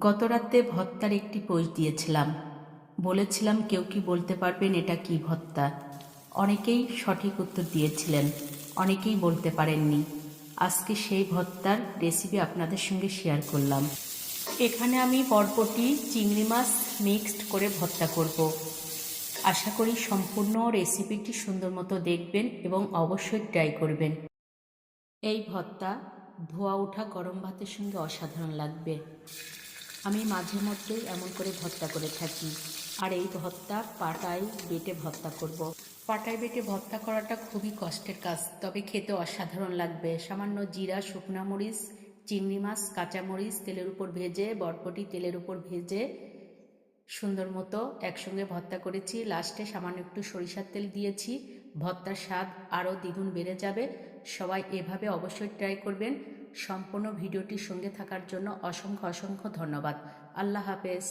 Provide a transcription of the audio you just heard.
গতরাতে ভর্তার একটি পোস্ট দিয়েছিলাম। বলেছিলাম কেউ কি বলতে পারবেন এটা কি ভর্তা? অনেকেই সঠিক উত্তর দিয়েছিলেন, অনেকেই বলতে পারেননি। আজকে সেই ভর্তার রেসিপি আপনাদের সঙ্গে শেয়ার করলাম। এখানে আমি বরবটি চিংড়ি মাছ মিক্সড করে ভর্তা করব। আশা করি সম্পূর্ণ রেসিপিটি সুন্দর মতো দেখবেন এবং অবশ্যই ট্রাই করবেন। এই ভর্তা ধোয়া ওঠা গরম ভাতের সঙ্গে অসাধারণ লাগবে। আমি মাঝে মধ্যেই এমন করে ভর্তা করে থাকি। আর এই ভর্তা পাটায় বেটে ভর্তা করব। পাটায় বেটে ভর্তা করাটা খুবই কষ্টের কাজ, তবে খেতে অসাধারণ লাগবে। সামান্য জিরা, শুকনা মরিচ, চিংড়ি মাছ, কাঁচামরিচ তেলের উপর ভেজে, বরবটি তেলের উপর ভেজে সুন্দর মতো একসঙ্গে ভর্তা করেছি। লাস্টে সামান্য একটু সরিষার তেল দিয়েছি। ভর্তার স্বাদ আরও দ্বিগুণ বেড়ে যাবে। সবাই এভাবে অবশ্যই ট্রাই করবেন। সম্পূর্ণ ভিডিওটির সঙ্গে থাকার জন্য অসংখ্য অসংখ্য ধন্যবাদ। আল্লাহ হাফেজ।